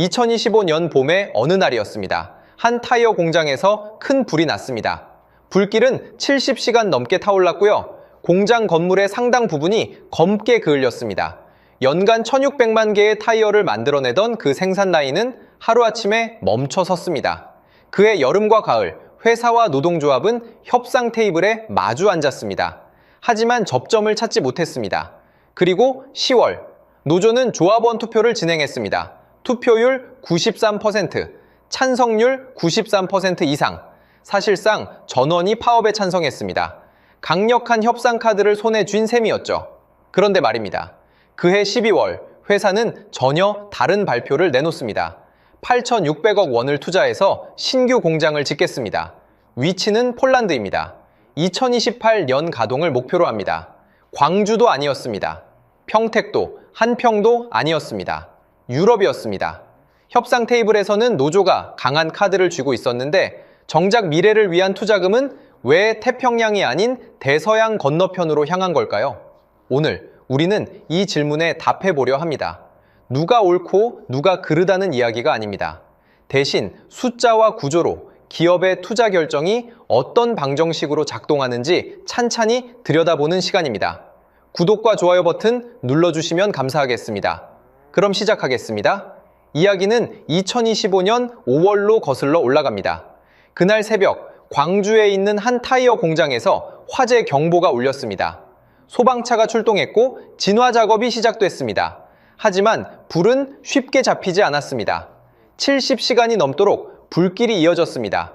2025년 봄의 어느 날이었습니다. 한 타이어 공장에서 큰 불이 났습니다. 불길은 70시간 넘게 타올랐고요. 공장 건물의 상당 부분이 검게 그을렸습니다. 연간 1600만 개의 타이어를 만들어내던 그 생산 라인은 하루아침에 멈춰 섰습니다. 그해 여름과 가을, 회사와 노동조합은 협상 테이블에 마주 앉았습니다. 하지만 접점을 찾지 못했습니다. 그리고 10월, 노조는 조합원 투표를 진행했습니다. 투표율 93%, 찬성률 93% 이상, 사실상 전원이 파업에 찬성했습니다. 강력한 협상 카드를 손에 쥔 셈이었죠. 그런데 말입니다. 그해 12월, 회사는 전혀 다른 발표를 내놓습니다. 8,600억 원을 투자해서 신규 공장을 짓겠습니다. 위치는 폴란드입니다. 2028년 가동을 목표로 합니다. 광주도 아니었습니다. 평택도, 한평도 아니었습니다. 유럽이었습니다. 협상 테이블에서는 노조가 강한 카드를 쥐고 있었는데 정작 미래를 위한 투자금은 왜 태평양이 아닌 대서양 건너편으로 향한 걸까요? 오늘 우리는 이 질문에 답해보려 합니다. 누가 옳고 누가 그르다는 이야기가 아닙니다. 대신 숫자와 구조로 기업의 투자 결정이 어떤 방정식으로 작동하는지 찬찬히 들여다보는 시간입니다. 구독과 좋아요 버튼 눌러주시면 감사하겠습니다. 그럼 시작하겠습니다. 이야기는 2025년 5월로 거슬러 올라갑니다. 그날 새벽 광주에 있는 한 타이어 공장에서 화재 경보가 울렸습니다. 소방차가 출동했고 진화 작업이 시작됐습니다. 하지만 불은 쉽게 잡히지 않았습니다. 70시간이 넘도록 불길이 이어졌습니다.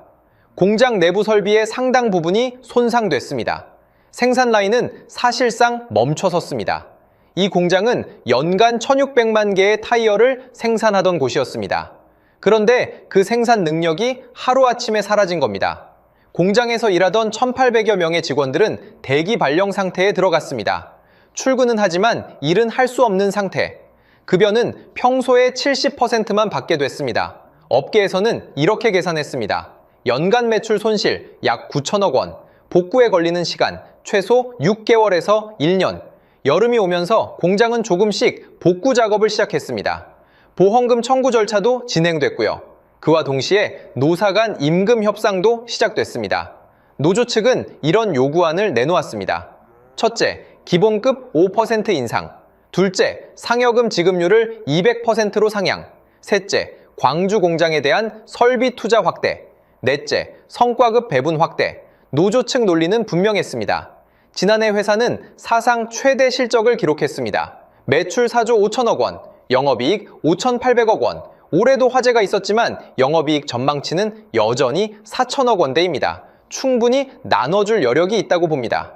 공장 내부 설비의 상당 부분이 손상됐습니다. 생산 라인은 사실상 멈춰섰습니다. 이 공장은 연간 1600만 개의 타이어를 생산하던 곳이었습니다. 그런데 그 생산 능력이 하루아침에 사라진 겁니다. 공장에서 일하던 1800여 명의 직원들은 대기 발령 상태에 들어갔습니다. 출근은 하지만 일은 할 수 없는 상태. 급여는 평소의 70%만 받게 됐습니다. 업계에서는 이렇게 계산했습니다. 연간 매출 손실 약 9천억 원, 복구에 걸리는 시간 최소 6개월에서 1년. 여름이 오면서 공장은 조금씩 복구 작업을 시작했습니다. 보험금 청구 절차도 진행됐고요. 그와 동시에 노사 간 임금 협상도 시작됐습니다. 노조 측은 이런 요구안을 내놓았습니다. 첫째, 기본급 5% 인상. 둘째, 상여금 지급률을 200%로 상향. 셋째, 광주 공장에 대한 설비 투자 확대. 넷째, 성과급 배분 확대. 노조 측 논리는 분명했습니다. 지난해 회사는 사상 최대 실적을 기록했습니다. 매출 4조 5천억 원, 영업이익 5,800억 원. 올해도 화재가 있었지만 영업이익 전망치는 여전히 4천억 원대입니다. 충분히 나눠줄 여력이 있다고 봅니다.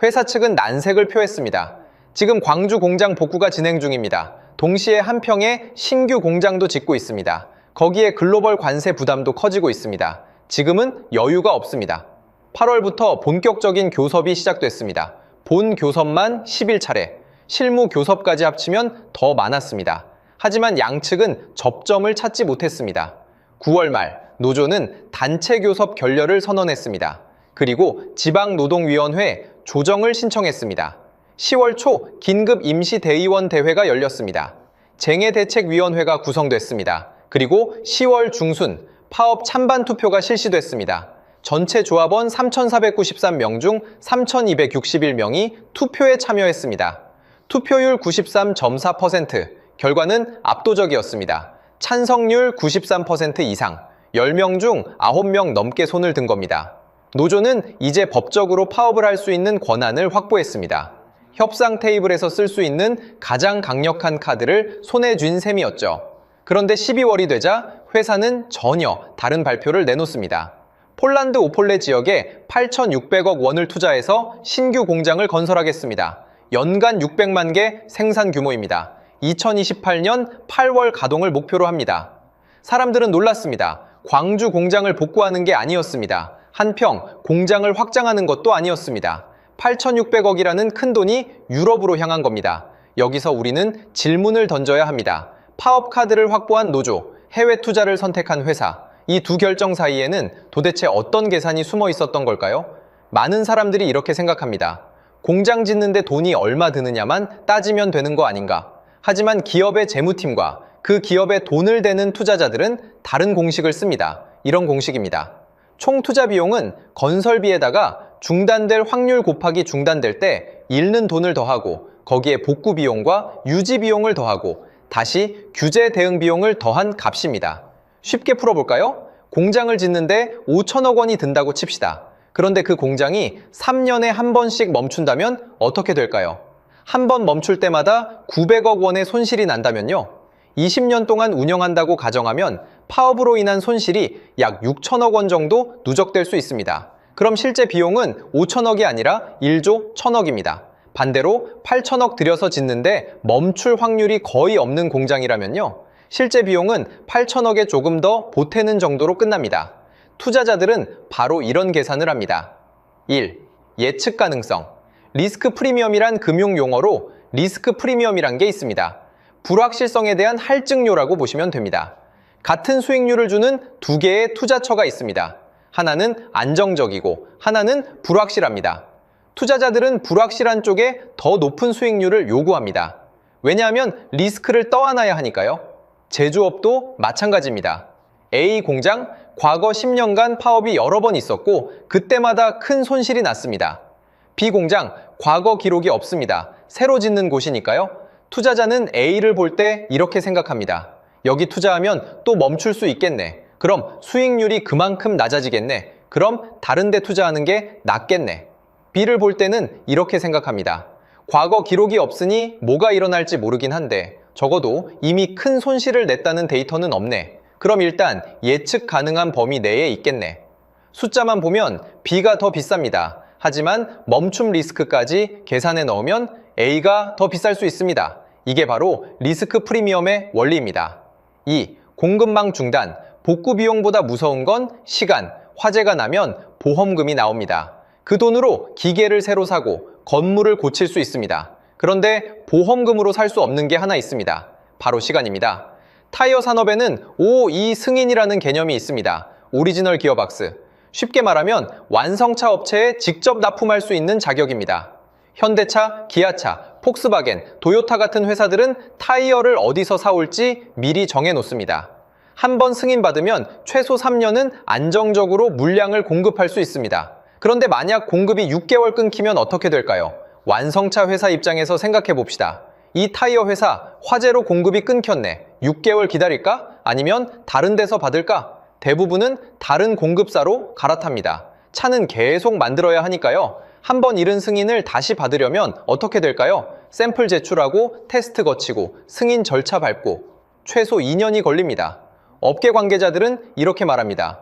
회사 측은 난색을 표했습니다. 지금 광주 공장 복구가 진행 중입니다. 동시에 한평에 신규 공장도 짓고 있습니다. 거기에 글로벌 관세 부담도 커지고 있습니다. 지금은 여유가 없습니다. 8월부터 본격적인 교섭이 시작됐습니다. 본 교섭만 11차례, 실무 교섭까지 합치면 더 많았습니다. 하지만 양측은 접점을 찾지 못했습니다. 9월 말 노조는 단체 교섭 결렬을 선언했습니다. 그리고 지방노동위원회에 조정을 신청했습니다. 10월 초 긴급 임시대의원 대회가 열렸습니다. 쟁해대책위원회가 구성됐습니다. 그리고 10월 중순 파업 찬반 투표가 실시됐습니다. 전체 조합원 3,493명 중 3,261명이 투표에 참여했습니다. 투표율 93.4%, 결과는 압도적이었습니다. 찬성률 93% 이상, 10명 중 9명 넘게 손을 든 겁니다. 노조는 이제 법적으로 파업을 할 수 있는 권한을 확보했습니다. 협상 테이블에서 쓸 수 있는 가장 강력한 카드를 손에 쥔 셈이었죠. 그런데 12월이 되자 회사는 전혀 다른 발표를 내놓습니다. 폴란드 오폴레 지역에 8,600억 원을 투자해서 신규 공장을 건설하겠습니다. 연간 600만 개 생산 규모입니다. 2028년 8월 가동을 목표로 합니다. 사람들은 놀랐습니다. 광주 공장을 복구하는 게 아니었습니다. 한평 공장을 확장하는 것도 아니었습니다. 8,600억이라는 큰 돈이 유럽으로 향한 겁니다. 여기서 우리는 질문을 던져야 합니다. 파업 카드를 확보한 노조, 해외 투자를 선택한 회사, 이 두 결정 사이에는 도대체 어떤 계산이 숨어 있었던 걸까요? 많은 사람들이 이렇게 생각합니다. 공장 짓는데 돈이 얼마 드느냐만 따지면 되는 거 아닌가? 하지만 기업의 재무팀과 그 기업에 돈을 대는 투자자들은 다른 공식을 씁니다. 이런 공식입니다. 총 투자 비용은 건설비에다가 중단될 확률 곱하기 중단될 때 잃는 돈을 더하고 거기에 복구 비용과 유지 비용을 더하고 다시 규제 대응 비용을 더한 값입니다. 쉽게 풀어볼까요? 공장을 짓는데 5천억 원이 든다고 칩시다. 그런데 그 공장이 3년에 한 번씩 멈춘다면 어떻게 될까요? 한 번 멈출 때마다 900억 원의 손실이 난다면요. 20년 동안 운영한다고 가정하면 파업으로 인한 손실이 약 6천억 원 정도 누적될 수 있습니다. 그럼 실제 비용은 5천억이 아니라 1조 1천억입니다. 반대로 8천억 들여서 짓는데 멈출 확률이 거의 없는 공장이라면요. 실제 비용은 8천억에 조금 더 보태는 정도로 끝납니다. 투자자들은 바로 이런 계산을 합니다. 1. 예측 가능성. 리스크 프리미엄이란 금융 용어로 리스크 프리미엄이란 게 있습니다. 불확실성에 대한 할증료라고 보시면 됩니다. 같은 수익률을 주는 두 개의 투자처가 있습니다. 하나는 안정적이고 하나는 불확실합니다. 투자자들은 불확실한 쪽에 더 높은 수익률을 요구합니다. 왜냐하면 리스크를 떠안아야 하니까요. 제조업도 마찬가지입니다. A 공장, 과거 10년간 파업이 여러 번 있었고 그때마다 큰 손실이 났습니다. B 공장, 과거 기록이 없습니다. 새로 짓는 곳이니까요. 투자자는 A를 볼 때 이렇게 생각합니다. 여기 투자하면 또 멈출 수 있겠네. 그럼 수익률이 그만큼 낮아지겠네. 그럼 다른 데 투자하는 게 낫겠네. B를 볼 때는 이렇게 생각합니다. 과거 기록이 없으니 뭐가 일어날지 모르긴 한데 적어도 이미 큰 손실을 냈다는 데이터는 없네. 그럼 일단 예측 가능한 범위 내에 있겠네. 숫자만 보면 B가 더 비쌉니다. 하지만 멈춤 리스크까지 계산해 넣으면 A가 더 비쌀 수 있습니다. 이게 바로 리스크 프리미엄의 원리입니다. 2. 공급망 중단. 복구 비용보다 무서운 건 시간, 화재가 나면 보험금이 나옵니다. 그 돈으로 기계를 새로 사고 건물을 고칠 수 있습니다. 그런데 보험금으로 살 수 없는 게 하나 있습니다. 바로 시간입니다. 타이어 산업에는 OE 승인이라는 개념이 있습니다. 오리지널 기어박스. 쉽게 말하면 완성차 업체에 직접 납품할 수 있는 자격입니다. 현대차, 기아차, 폭스바겐, 도요타 같은 회사들은 타이어를 어디서 사올지 미리 정해놓습니다. 한 번 승인받으면 최소 3년은 안정적으로 물량을 공급할 수 있습니다. 그런데 만약 공급이 6개월 끊기면 어떻게 될까요? 완성차 회사 입장에서 생각해 봅시다. 이 타이어 회사 화재로 공급이 끊겼네. 6개월 기다릴까? 아니면 다른 데서 받을까? 대부분은 다른 공급사로 갈아탑니다. 차는 계속 만들어야 하니까요. 한 번 잃은 승인을 다시 받으려면 어떻게 될까요? 샘플 제출하고 테스트 거치고 승인 절차 밟고 최소 2년이 걸립니다. 업계 관계자들은 이렇게 말합니다.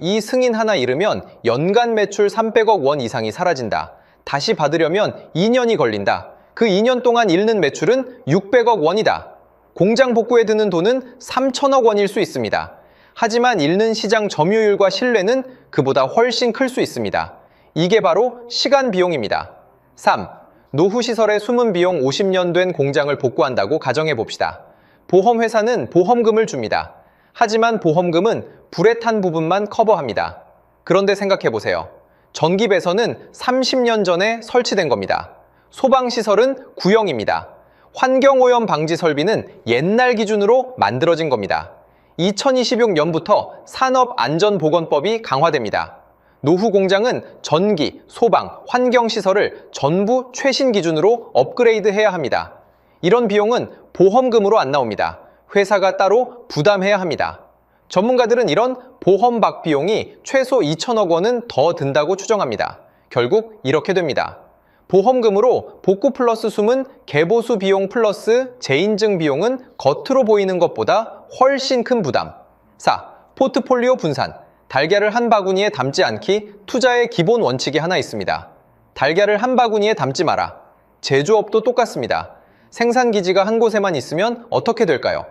이 승인 하나 잃으면 연간 매출 300억 원 이상이 사라진다. 다시 받으려면 2년이 걸린다. 그 2년 동안 잃는 매출은 600억 원이다. 공장 복구에 드는 돈은 3천억 원일 수 있습니다. 하지만 잃는 시장 점유율과 신뢰는 그보다 훨씬 클 수 있습니다. 이게 바로 시간 비용입니다. 3. 노후 시설의 숨은 비용 50년 된 공장을 복구한다고 가정해 봅시다. 보험회사는 보험금을 줍니다. 하지만 보험금은 불에 탄 부분만 커버합니다. 그런데 생각해 보세요. 전기 배선은 30년 전에 설치된 겁니다. 소방시설은 구형입니다. 환경오염 방지 설비는 옛날 기준으로 만들어진 겁니다. 2026년부터 산업안전보건법이 강화됩니다. 노후 공장은 전기, 소방, 환경시설을 전부 최신 기준으로 업그레이드해야 합니다. 이런 비용은 보험금으로 안 나옵니다. 회사가 따로 부담해야 합니다. 전문가들은 이런 보험박 비용이 최소 2천억 원은 더 든다고 추정합니다. 결국 이렇게 됩니다. 보험금으로 복구 플러스 숨은 개보수 비용 플러스 재인증 비용은 겉으로 보이는 것보다 훨씬 큰 부담. 4. 포트폴리오 분산. 달걀을 한 바구니에 담지 않기 투자의 기본 원칙이 하나 있습니다. 달걀을 한 바구니에 담지 마라. 제조업도 똑같습니다. 생산기지가 한 곳에만 있으면 어떻게 될까요?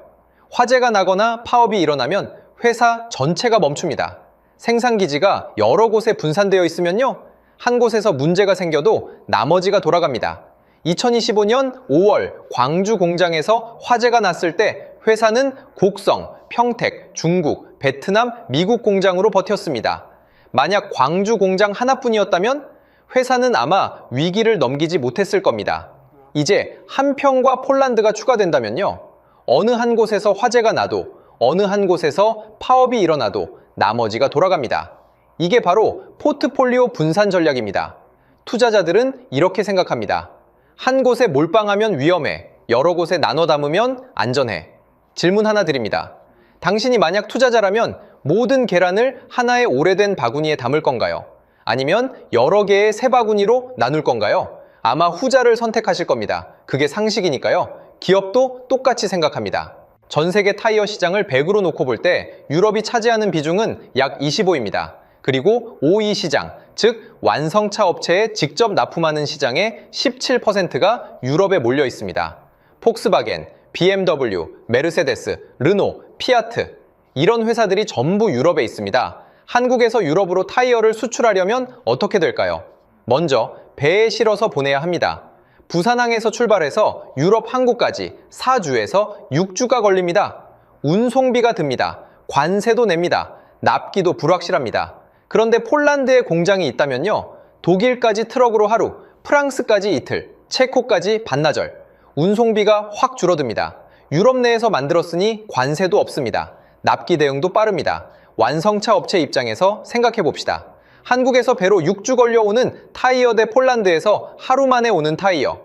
화재가 나거나 파업이 일어나면 회사 전체가 멈춥니다. 생산기지가 여러 곳에 분산되어 있으면요. 한 곳에서 문제가 생겨도 나머지가 돌아갑니다. 2025년 5월 광주 공장에서 화재가 났을 때 회사는 곡성, 평택, 중국, 베트남, 미국 공장으로 버텼습니다. 만약 광주 공장 하나뿐이었다면 회사는 아마 위기를 넘기지 못했을 겁니다. 이제 한평과 폴란드가 추가된다면요. 어느 한 곳에서 화재가 나도, 어느 한 곳에서 파업이 일어나도 나머지가 돌아갑니다. 이게 바로 포트폴리오 분산 전략입니다. 투자자들은 이렇게 생각합니다. 한 곳에 몰빵하면 위험해. 여러 곳에 나눠 담으면 안전해. 질문 하나 드립니다. 당신이 만약 투자자라면 모든 계란을 하나의 오래된 바구니에 담을 건가요? 아니면 여러 개의 새 바구니로 나눌 건가요? 아마 후자를 선택하실 겁니다. 그게 상식이니까요. 기업도 똑같이 생각합니다. 전 세계 타이어 시장을 100으로 놓고 볼 때 유럽이 차지하는 비중은 약 25입니다. 그리고 OE 시장, 즉 완성차 업체에 직접 납품하는 시장의 17%가 유럽에 몰려 있습니다. 폭스바겐, BMW, 메르세데스, 르노, 피아트 이런 회사들이 전부 유럽에 있습니다. 한국에서 유럽으로 타이어를 수출하려면 어떻게 될까요? 먼저 배에 실어서 보내야 합니다. 부산항에서 출발해서 유럽 항구까지 4주에서 6주가 걸립니다. 운송비가 듭니다. 관세도 냅니다. 납기도 불확실합니다. 그런데 폴란드에 공장이 있다면요. 독일까지 트럭으로 하루, 프랑스까지 이틀, 체코까지 반나절. 운송비가 확 줄어듭니다. 유럽 내에서 만들었으니 관세도 없습니다. 납기 대응도 빠릅니다. 완성차 업체 입장에서 생각해 봅시다. 한국에서 배로 6주 걸려오는 타이어 대 폴란드에서 하루 만에 오는 타이어.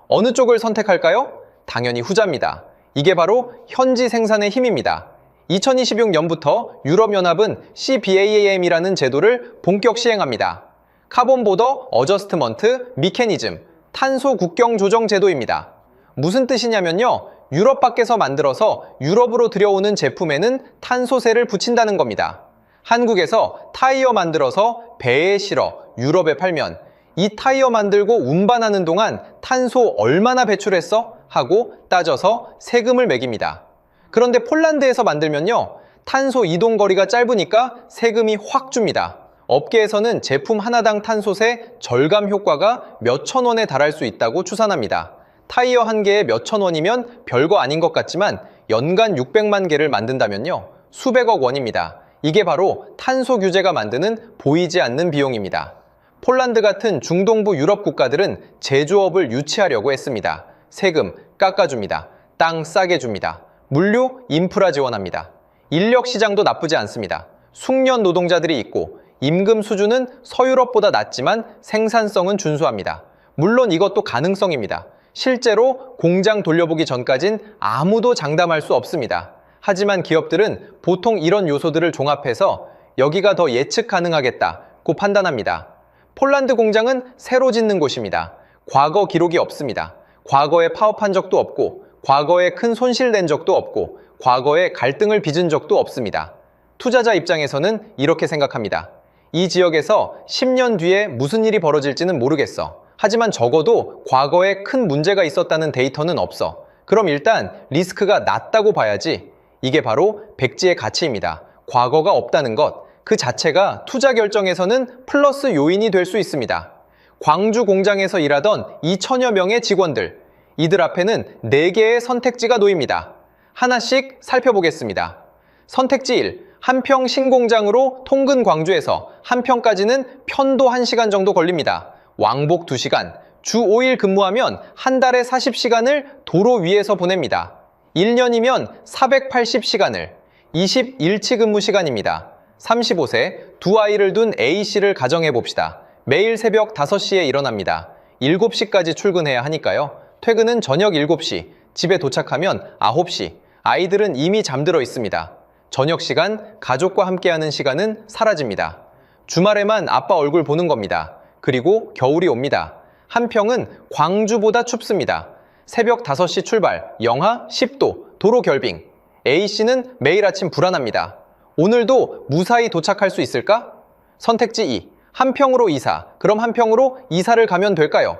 어느 쪽을 선택할까요? 당연히 후자입니다. 이게 바로 현지 생산의 힘입니다. 2026년부터 유럽연합은 CBAM이라는 제도를 본격 시행합니다. 카본 보더 어저스트먼트 미케니즘, 탄소 국경 조정 제도입니다. 무슨 뜻이냐면요. 유럽 밖에서 만들어서 유럽으로 들여오는 제품에는 탄소세를 붙인다는 겁니다. 한국에서 타이어 만들어서 배에 실어 유럽에 팔면 이 타이어 만들고 운반하는 동안 탄소 얼마나 배출했어? 하고 따져서 세금을 매깁니다. 그런데 폴란드에서 만들면요. 탄소 이동 거리가 짧으니까 세금이 확 줍니다. 업계에서는 제품 하나당 탄소세 절감 효과가 몇천 원에 달할 수 있다고 추산합니다. 타이어 한 개에 몇천 원이면 별거 아닌 것 같지만 연간 600만 개를 만든다면요. 수백억 원입니다. 이게 바로 탄소 규제가 만드는 보이지 않는 비용입니다. 폴란드 같은 중동부 유럽 국가들은 제조업을 유치하려고 했습니다. 세금 깎아줍니다. 땅 싸게 줍니다. 물류, 인프라 지원합니다. 인력 시장도 나쁘지 않습니다. 숙련 노동자들이 있고 임금 수준은 서유럽보다 낮지만 생산성은 준수합니다. 물론 이것도 가능성입니다. 실제로 공장 돌려보기 전까진 아무도 장담할 수 없습니다. 하지만 기업들은 보통 이런 요소들을 종합해서 여기가 더 예측 가능하겠다고 판단합니다. 폴란드 공장은 새로 짓는 곳입니다. 과거 기록이 없습니다. 과거에 파업한 적도 없고 과거에 큰 손실 낸 적도 없고 과거에 갈등을 빚은 적도 없습니다. 투자자 입장에서는 이렇게 생각합니다. 이 지역에서 10년 뒤에 무슨 일이 벌어질지는 모르겠어. 하지만 적어도 과거에 큰 문제가 있었다는 데이터는 없어. 그럼 일단 리스크가 낮다고 봐야지. 이게 바로 백지의 가치입니다. 과거가 없다는 것, 그 자체가 투자 결정에서는 플러스 요인이 될 수 있습니다. 광주 공장에서 일하던 2천여 명의 직원들, 이들 앞에는 4개의 선택지가 놓입니다. 하나씩 살펴보겠습니다. 선택지 1, 한평 신공장으로 통근 광주에서 한평까지는 편도 1시간 정도 걸립니다. 왕복 2시간, 주 5일 근무하면 한 달에 40시간을 도로 위에서 보냅니다. 1년이면 480시간을, 21치 근무 시간입니다. 35세, 두 아이를 둔 A씨를 가정해 봅시다. 매일 새벽 5시에 일어납니다. 7시까지 출근해야 하니까요. 퇴근은 저녁 7시, 집에 도착하면 9시, 아이들은 이미 잠들어 있습니다. 저녁 시간, 가족과 함께하는 시간은 사라집니다. 주말에만 아빠 얼굴 보는 겁니다. 그리고 겨울이 옵니다. 한평은 광주보다 춥습니다. 새벽 5시 출발, 영하 10도, 도로 결빙. A씨는 매일 아침 불안합니다. 오늘도 무사히 도착할 수 있을까? 선택지 2, 한평으로 이사. 그럼 한평으로 이사를 가면 될까요?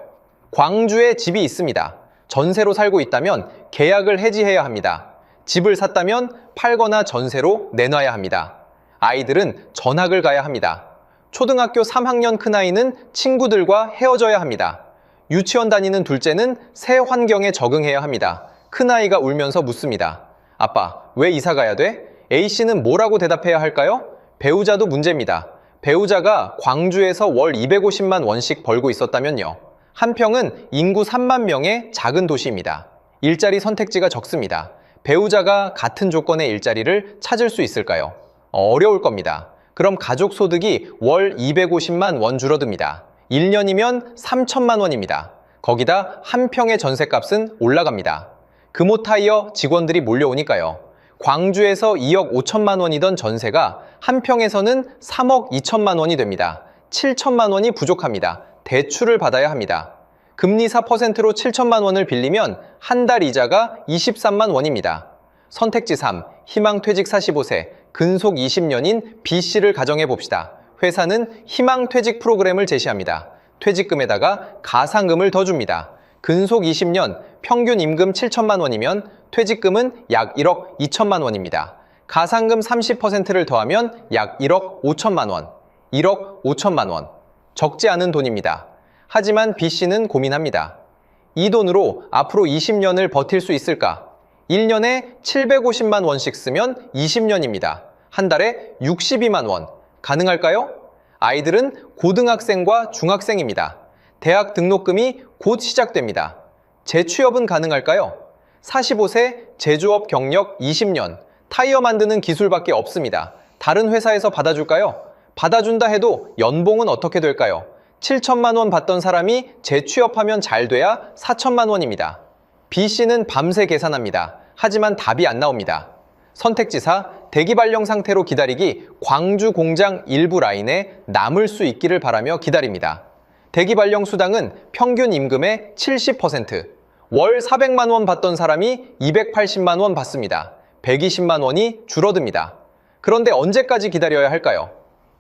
광주에 집이 있습니다. 전세로 살고 있다면 계약을 해지해야 합니다. 집을 샀다면 팔거나 전세로 내놔야 합니다. 아이들은 전학을 가야 합니다. 초등학교 3학년 큰아이는 친구들과 헤어져야 합니다. 유치원 다니는 둘째는 새 환경에 적응해야 합니다. 큰아이가 울면서 묻습니다. 아빠, 왜 이사 가야 돼? A씨는 뭐라고 대답해야 할까요? 배우자도 문제입니다. 배우자가 광주에서 월 250만 원씩 벌고 있었다면요. 한평은 인구 3만 명의 작은 도시입니다. 일자리 선택지가 적습니다. 배우자가 같은 조건의 일자리를 찾을 수 있을까요? 어려울 겁니다. 그럼 가족 소득이 월 250만 원 줄어듭니다. 1년이면 3천만 원입니다. 거기다 한 평의 전셋값은 올라갑니다. 금호타이어 직원들이 몰려오니까요. 광주에서 2억 5천만 원이던 전세가 한 평에서는 3억 2천만 원이 됩니다. 7천만 원이 부족합니다. 대출을 받아야 합니다. 금리 4%로 7천만 원을 빌리면 한 달 이자가 23만 원입니다. 선택지 3, 희망퇴직 45세, 근속 20년인 B씨를 가정해 봅시다. 회사는 희망퇴직 프로그램을 제시합니다. 퇴직금에다가 가상금을 더 줍니다. 근속 20년, 평균 임금 7천만 원이면 퇴직금은 약 1억 2천만 원입니다. 가상금 30%를 더하면 약 1억 5천만 원. 1억 5천만 원. 적지 않은 돈입니다. 하지만 B씨는 고민합니다. 이 돈으로 앞으로 20년을 버틸 수 있을까? 1년에 750만 원씩 쓰면 20년입니다. 한 달에 62만 원. 가능할까요? 아이들은 고등학생과 중학생입니다. 대학 등록금이 곧 시작됩니다. 재취업은 가능할까요? 45세, 제조업 경력 20년, 타이어 만드는 기술밖에 없습니다. 다른 회사에서 받아줄까요? 받아준다 해도 연봉은 어떻게 될까요? 7천만 원 받던 사람이 재취업하면 잘 돼야 4천만 원입니다. B씨는 밤새 계산합니다. 하지만 답이 안 나옵니다. 선택지 4, 대기 발령 상태로 기다리기 광주 공장 일부 라인에 남을 수 있기를 바라며 기다립니다. 대기 발령 수당은 평균 임금의 70%, 월 400만 원 받던 사람이 280만 원 받습니다. 120만 원이 줄어듭니다. 그런데 언제까지 기다려야 할까요?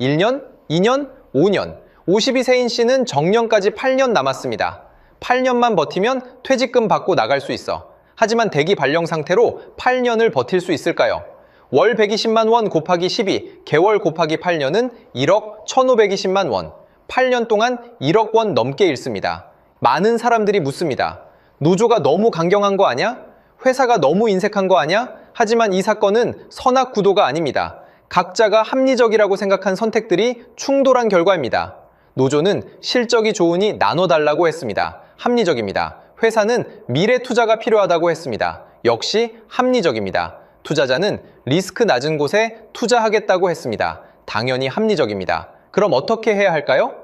1년, 2년, 5년. 52세인 씨는 정년까지 8년 남았습니다. 8년만 버티면 퇴직금 받고 나갈 수 있어. 하지만 대기 발령 상태로 8년을 버틸 수 있을까요? 월 120만 원 곱하기 12, 개월 곱하기 8년은 1억 1,520만 원. 8년 동안 1억 원 넘게 잃습니다. 많은 사람들이 묻습니다. 노조가 너무 강경한 거 아냐? 회사가 너무 인색한 거 아냐? 하지만 이 사건은 선악 구도가 아닙니다. 각자가 합리적이라고 생각한 선택들이 충돌한 결과입니다. 노조는 실적이 좋으니 나눠달라고 했습니다. 합리적입니다. 회사는 미래 투자가 필요하다고 했습니다. 역시 합리적입니다. 투자자는 리스크 낮은 곳에 투자하겠다고 했습니다. 당연히 합리적입니다. 그럼 어떻게 해야 할까요?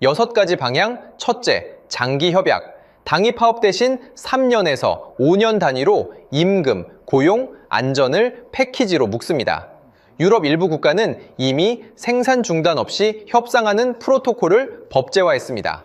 6가지 방향. 첫째, 장기 협약. 당위 파업 대신 3년에서 5년 단위로 임금, 고용, 안전을 패키지로 묶습니다. 유럽 일부 국가는 이미 생산 중단 없이 협상하는 프로토콜을 법제화했습니다.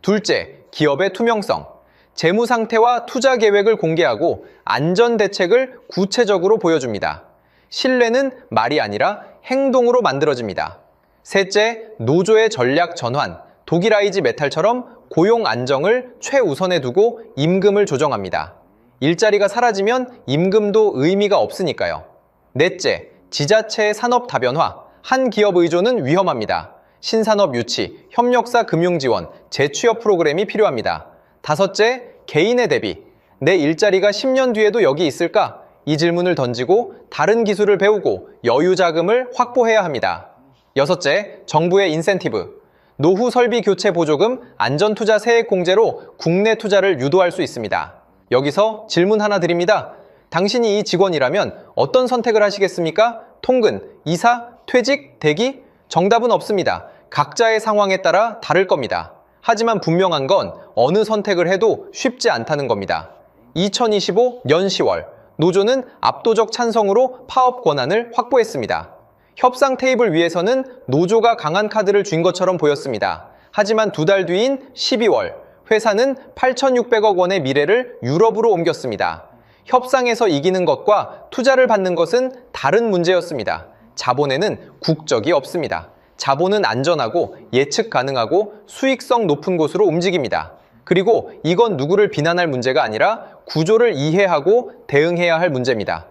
둘째, 기업의 투명성. 재무 상태와 투자 계획을 공개하고 안전 대책을 구체적으로 보여줍니다. 신뢰는 말이 아니라 행동으로 만들어집니다. 셋째, 노조의 전략 전환. 독일 IG 메탈처럼 고용 안정을 최우선에 두고 임금을 조정합니다. 일자리가 사라지면 임금도 의미가 없으니까요. 넷째, 지자체의 산업 다변화. 한 기업 의존은 위험합니다. 신산업 유치, 협력사 금융 지원, 재취업 프로그램이 필요합니다. 다섯째, 개인의 대비. 내 일자리가 10년 뒤에도 여기 있을까? 이 질문을 던지고 다른 기술을 배우고 여유 자금을 확보해야 합니다. 여섯째, 정부의 인센티브. 노후 설비 교체 보조금, 안전투자 세액 공제로 국내 투자를 유도할 수 있습니다. 여기서 질문 하나 드립니다. 당신이 이 직원이라면 어떤 선택을 하시겠습니까? 통근, 이사, 퇴직, 대기? 정답은 없습니다. 각자의 상황에 따라 다를 겁니다. 하지만 분명한 건 어느 선택을 해도 쉽지 않다는 겁니다. 2025년 10월, 노조는 압도적 찬성으로 파업 권한을 확보했습니다. 협상 테이블 위에서는 노조가 강한 카드를 쥔 것처럼 보였습니다. 하지만 2달 뒤인 12월, 회사는 8,600억 원의 미래를 유럽으로 옮겼습니다. 협상에서 이기는 것과 투자를 받는 것은 다른 문제였습니다. 자본에는 국적이 없습니다. 자본은 안전하고 예측 가능하고 수익성 높은 곳으로 움직입니다. 그리고 이건 누구를 비난할 문제가 아니라 구조를 이해하고 대응해야 할 문제입니다.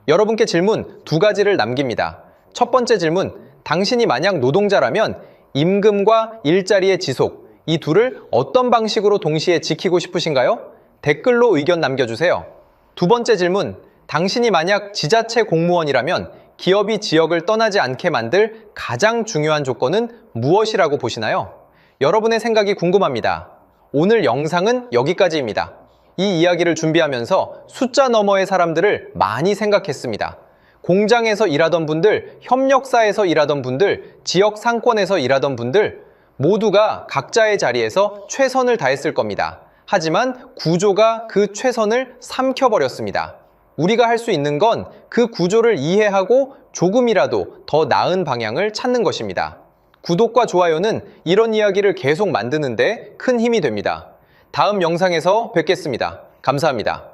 여러분께 질문 2가지를 남깁니다. 첫 번째 질문, 당신이 만약 노동자라면 임금과 일자리의 지속, 이 둘을 어떤 방식으로 동시에 지키고 싶으신가요? 댓글로 의견 남겨주세요. 두 번째 질문, 당신이 만약 지자체 공무원이라면 기업이 지역을 떠나지 않게 만들 가장 중요한 조건은 무엇이라고 보시나요? 여러분의 생각이 궁금합니다. 오늘 영상은 여기까지입니다. 이 이야기를 준비하면서 숫자 너머의 사람들을 많이 생각했습니다. 공장에서 일하던 분들, 협력사에서 일하던 분들, 지역 상권에서 일하던 분들 모두가 각자의 자리에서 최선을 다했을 겁니다. 하지만 구조가 그 최선을 삼켜버렸습니다. 우리가 할 수 있는 건 그 구조를 이해하고 조금이라도 더 나은 방향을 찾는 것입니다. 구독과 좋아요는 이런 이야기를 계속 만드는데 큰 힘이 됩니다. 다음 영상에서 뵙겠습니다. 감사합니다.